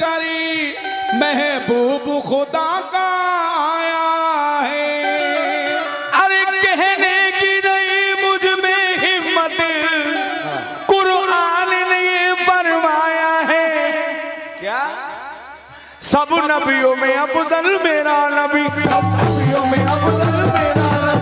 करी महबूब खुदा का आया है। अरे कहने की नहीं मुझ में हिम्मत, कुरान ने फरमाया है। क्या? सब नबियों में अफजल मेरा नबी, सब नबियों में अफजल मेरा नबी, सब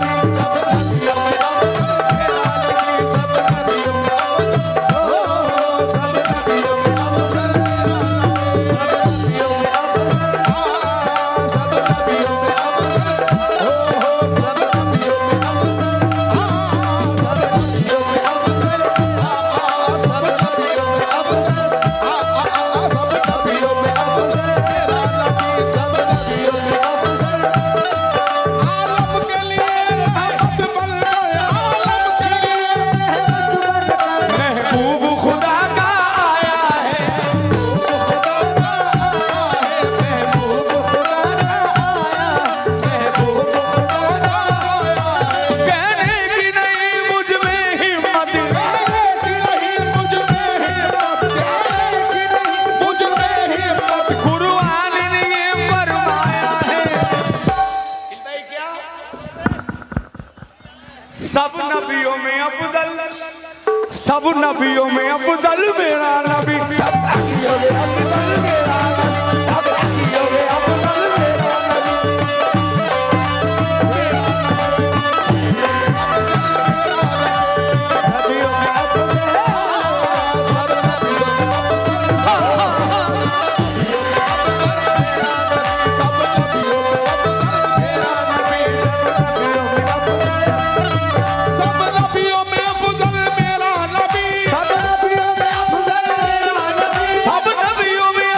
नबियों में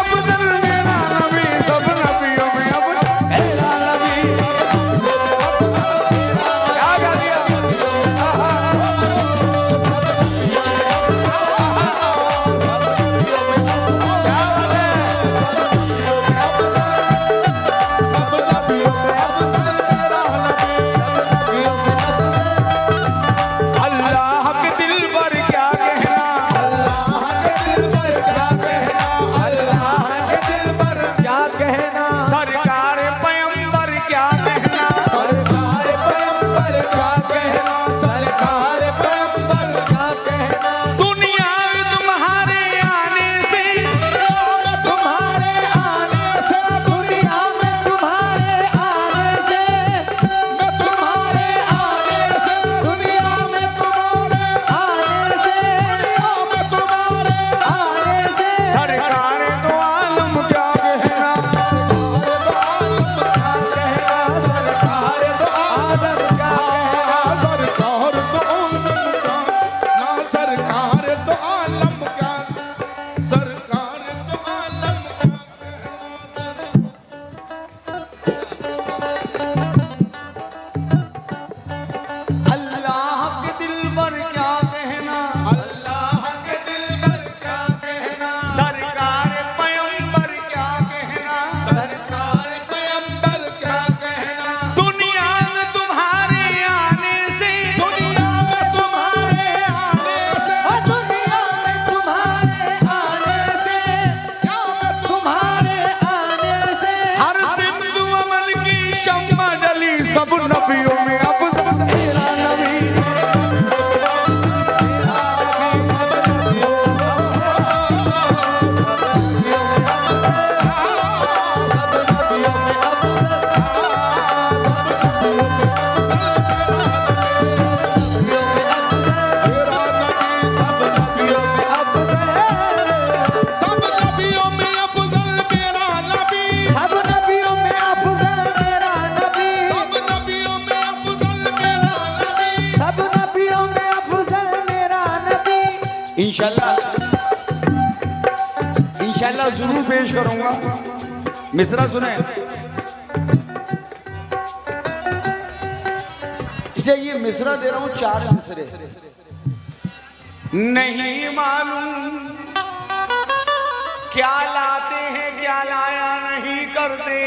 अफजल मेरा नबी, सब नबियों में अफजल मेरा नबी, सब नबियों में अफजल मेरा सब नबियों में अफजल मेरा नबी। इंशाल्लाह जरूर पेश करूंगा। मिसरा सुने, इसे ये मिसरा दे रहा हूं, 4 मिसरे। नहीं मालूम क्या लाते हैं क्या लाया नहीं करते,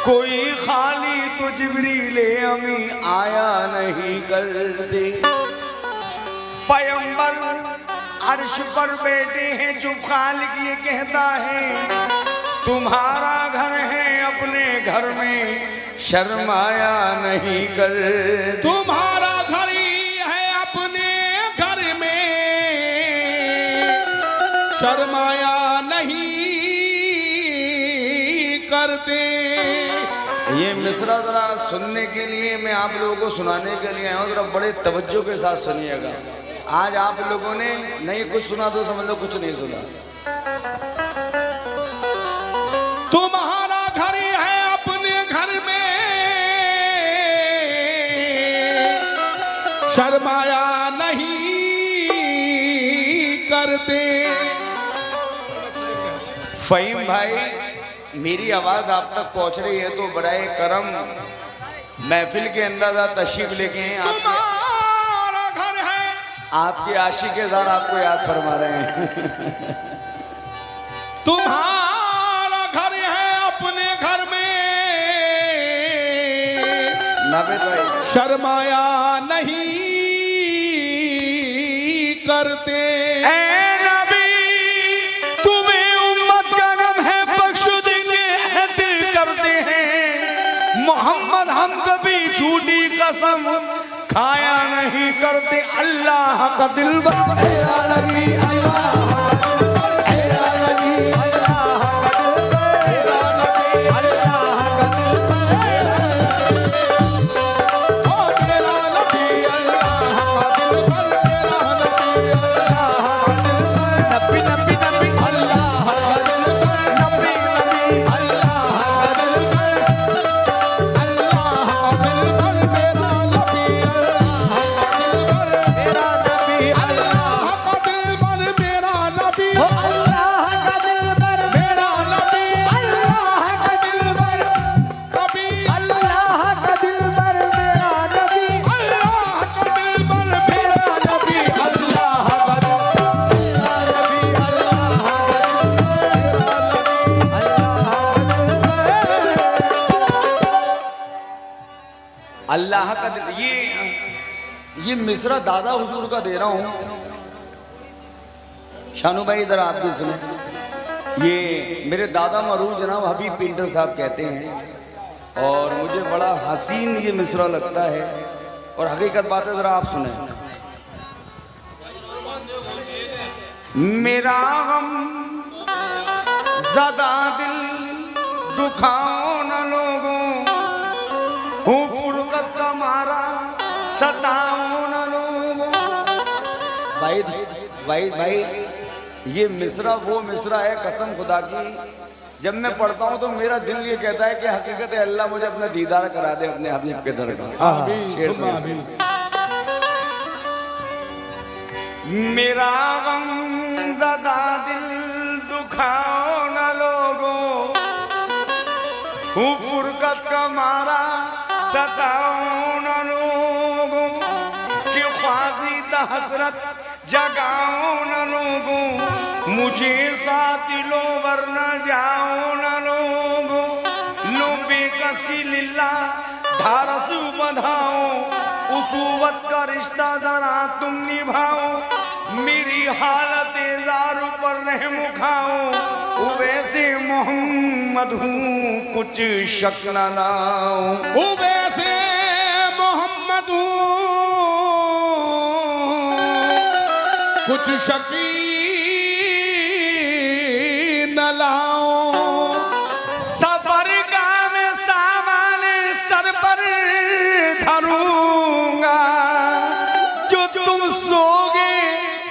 कोई खाली तो जिब्रीले अमी आया नहीं करते। पैगंबर अर्श पर बैठे हैं चुप खालिक ये कहता है तुम्हारा घर है अपने घर में शर्माया नहीं कर। तुम्हारा घर ही है अपने घर में शर्माया नहीं करते। ये मिसरा जरा सुनने के लिए मैं आप लोगों को सुनाने के लिए आया हूँ, जरा बड़े तवज्जो के साथ सुनिएगा। आज आप लोगों ने नहीं कुछ सुना तो समझ लो कुछ नहीं सुना। तुम्हारा घर ही है अपने घर में शर्माया नहीं करते। फहीम भाई मेरी आवाज आप तक पहुंच रही है तो बड़ाए करम महफिल के अंदर तशरीफ लेके हैं। तुम्हारा घर है आपके आशिक़े ज़ार आपको याद फरमा रहे हैं। तुम्हारा घर है अपने घर में शर्माया नहीं करते। मोहम्मद हम कभी झूठी कसम खाया नहीं करते। अल्लाह का दिल अल्लाह का दिल। ये मिसरा दादा हुजूर का दे रहा हूं। शानू भाई इधर आप भी सुने। ये मेरे दादा मरूज जनाब हबीब पेंटर साहब कहते हैं और मुझे बड़ा हसीन ये मिसरा लगता है और हकीकत बात है, जरा आप सुने। मेरा गम ज़दा दिल दुखाओ न लोगों हूँ फुरकत का मारा सताओ न लोगों। भाई ये मिसरा वो मिसरा है कसम खुदा की, जब मैं पढ़ता हूँ तो मेरा दिल ये कहता है कि हकीकत है अल्लाह मुझे अपना दीदार करा दे अपने हबीब के दरगाह। मेरा गम ज़दा दिल दुखाओ न लोगों हूँ फुरकत का मारा सताओ न लोगों कि ख्वाज़ीदा हसरत जगाओ न लोगों मुझे साथी लो वरना जाओ न लोगों लो बेकस की लिल्ला धारस बंधाओ उसूवत का रिश्ता जरा तुम निभाओ मेरी हालत ज़ारू पर रहम खाओ वैसे मोहम्मद हूँ कुछ शक न लाओ। वैसे मोहम्मद हूँ कुछ शकी न लाओ। सफर का मैं सामान सर पर धरूंगा जो तुम सोगे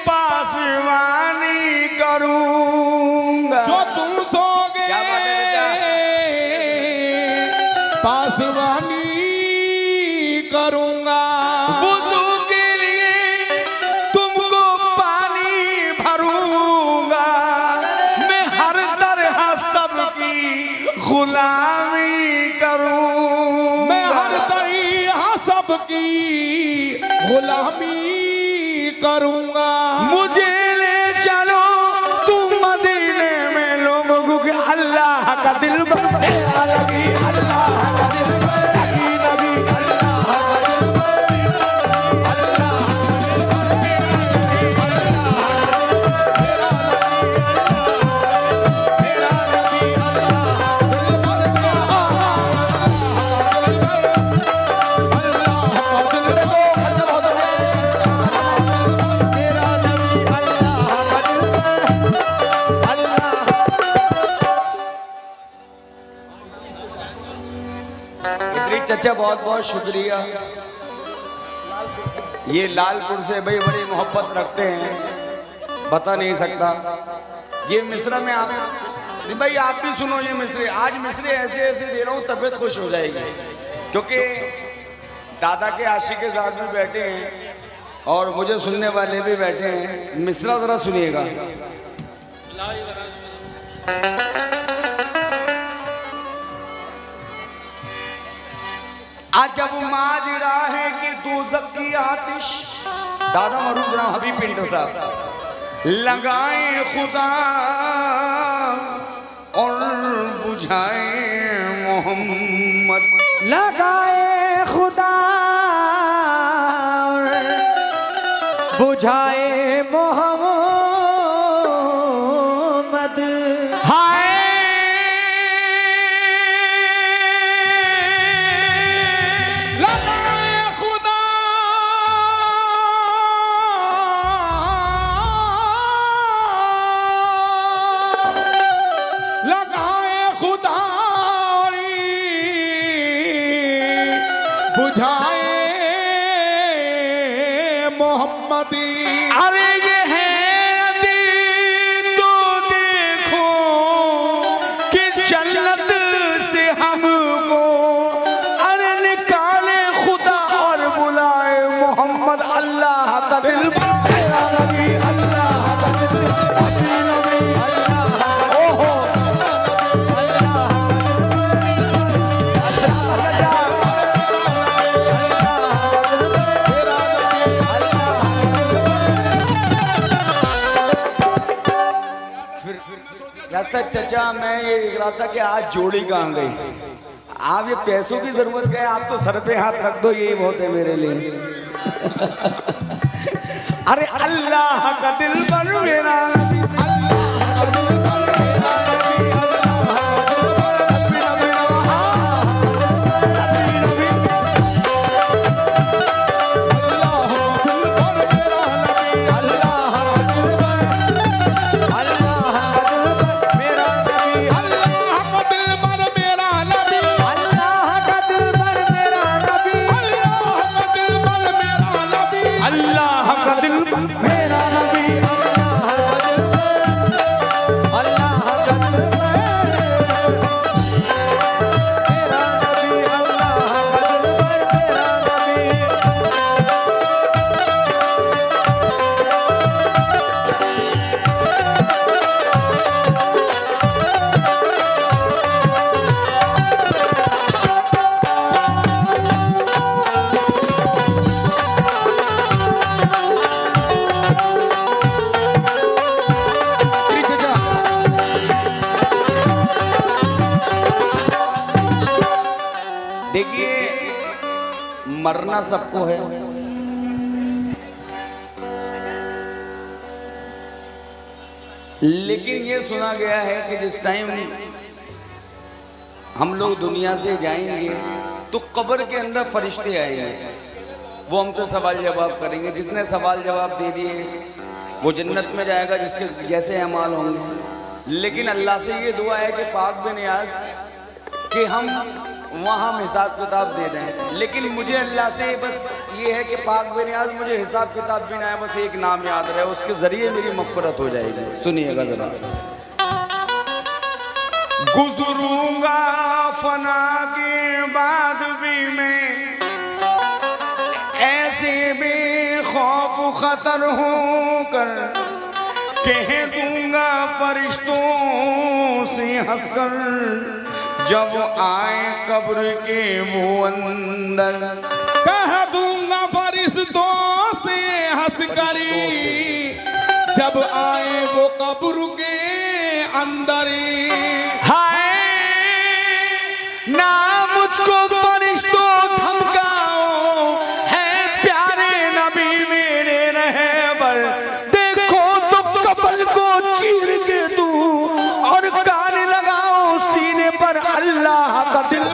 पासवानी करूंगा। जो तुम सोगे पासवानी करूंगा। वुज़ू के लिए तुमको पानी भरूंगा मैं हर तरह सबकी गुलामी करूंगा। मैं हर तरह सबकी गुलामी करूंगा। मुझे ले चलो तुम मदीने में लोगों के अल्लाह का दिल चचा बहुत बहुत शुक्रिया। ये लालपुर से भाई बड़ी मोहब्बत रखते हैं, बता नहीं सकता। ये मिसरा में आप भाई आप भी सुनो ये मिसरे। आज मिसरे ऐसे ऐसे दे रहा हूँ, तबीयत खुश हो जाएगी, क्योंकि दादा के आशिक के साथ भी बैठे हैं और मुझे सुनने वाले भी बैठे हैं। मिसरा जरा सुनिएगा। अजब माजरा है कि दोज़ख की आतिश, दादा मरूद राम हबीब पिंटो साहब, लगाए खुदा और बुझाए मोहम्मद। लगाए खुदा और बुझाए मोहम्मद। हाय लगाए खुदा लगाए खुदा बुझाए मोहम्मदी। अरे ये है अभी तो देखो कि जन्नत से हमको अरे निकाले खुदा और बुलाए मोहम्मद। अल्लाह का दिल तेरा नबी, अल्लाह का दिल नबी, अल्लाह ओहो चचा मैं ये देख रहा था कि आज जोड़ी कहाँ गई। आप ये पैसों की जरूरत क्या है, आप तो सर पे हाथ रख दो, यही बहुत है मेरे लिए। अरे अल्लाह का दिल पर मेरा मरना सबको है, लेकिन ये सुना गया है कि जिस टाइम हम लोग दुनिया से जाएंगे तो कब्र के अंदर फरिश्ते आएंगे, वो हमसे सवाल जवाब करेंगे। जिसने सवाल जवाब दे दिए वो जन्नत में जाएगा, जिसके जैसे अमाल होंगे। लेकिन अल्लाह से ये दुआ है कि पाक बिन नियाज़ कि हम वहाँ हिसाब किताब दे दें। लेकिन मुझे अल्लाह से बस ये है कि पाक बिन नियाज़ मुझे हिसाब किताब भी ना है, बस एक नाम याद रहे, उसके जरिए मेरी मग़फ़िरत हो जाएगी। सुनिएगा जरा। गुज़रूंगा फना के बाद भी मैं ऐसे बेखौफ खतर होकर कह दूंगा फरिश्तों से हंसकर, जब आए कब्र के वो अंदर। कह दूंगा फरिश्तों से हंसकर, जब आए वो कब्र के अंदर। हाय ना मुझको फरिश्तों धमकाओ, है प्यारे नबी मेरे रहबर। देखो तो कफन को चीर के दूं और कान लगाओ सीने पर। अल्लाह का दिल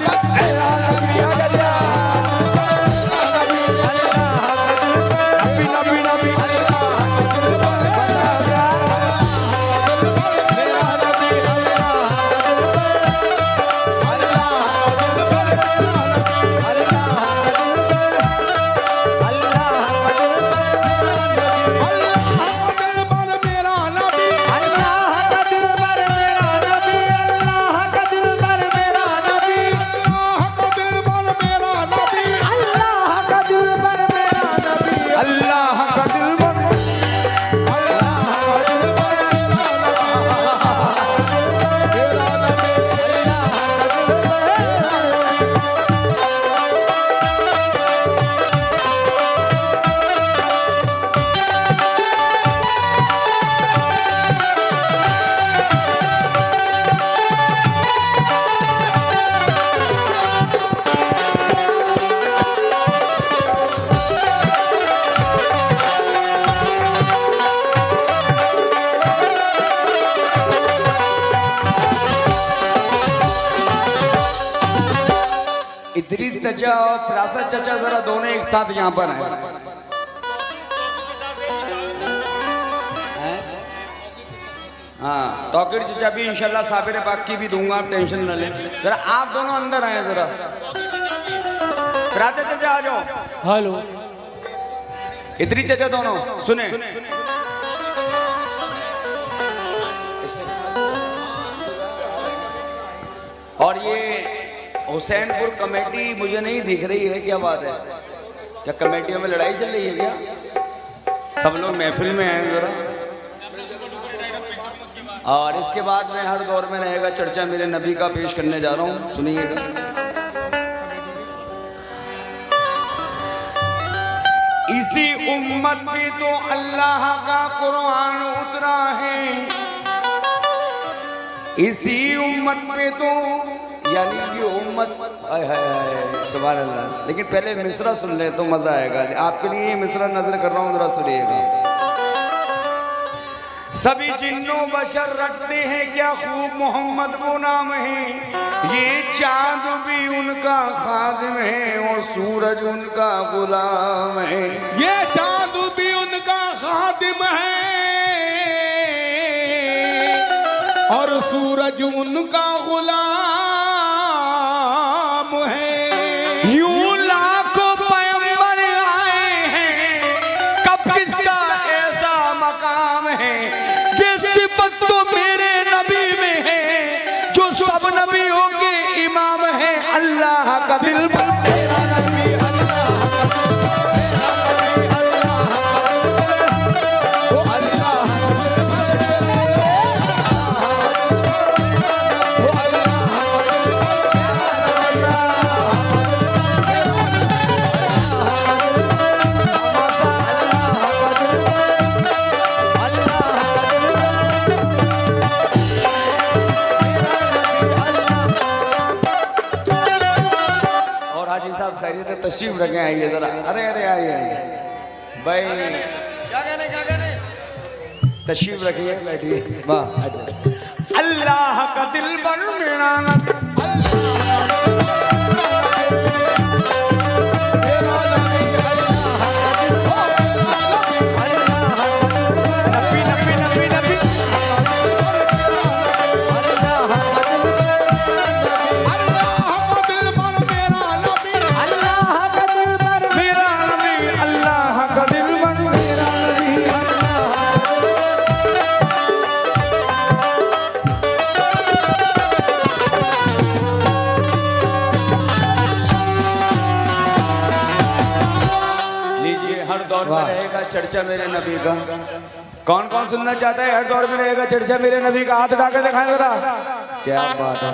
चचा और फिरासत चचा जरा दोनों एक साथ यहाँ पर हैं। हाँ, तौकीर चचा भी इंशाल्लाह साबिर पाक की भी दूंगा, आप टेंशन न लें। जरा आप दोनों अंदर आए जरा। फिरासत चचा आ जाओ। हेलो। इतनी चचा दोनों सुने। और ये हुसैनपुर कमेटी मुझे नहीं दिख रही है, क्या बात है? क्या कमेटियों में लड़ाई चल रही है क्या? सब लोग महफिल में आए जरा। और इसके बाद में हर दौर में रहेगा चर्चा मेरे नबी का पेश करने जा रहा हूँ, सुनिएगा। इसी उम्मत पे तो अल्लाह का कुरान उतरा है, इसी उम्मत पे तो, यानी ये उम्मत, हाय हाय हाय सुभान अल्लाह। लेकिन पहले मिसरा सुन ले तो मजा आएगा। आपके लिए ये मिसरा नजर कर रहा हूँ, जरा सुनिएगा। सभी जिन्नों बशर रखते हैं क्या खूब मोहम्मद वो नाम है, ये चांद भी उनका खादिम है और सूरज उनका गुलाम है। ये चांद भी उनका खादिम है और सूरज उनका गुलाम है। यूं लाखों पैगंबर आए हैं, कब किसका ऐसा मकाम है, ये सिफत तो मेरे नबी में है, जो सब नबियों के इमाम है। अल्लाह का दिल खैरियत तशरीफ रखें, आइए जरा। अरे अरे आइए आइए भाई, क्या कहने तशरीफ रखिए, बैठिए। वाह, अल्लाह का दिल बर मेरा रहेगा चर्चा मेरे नबी का। कौन कौन सुनना चाहता है? हर दौर में रहेगा चर्चा मेरे नबी का। हाथ उठाकर दिखाएं जरा, क्या बात है।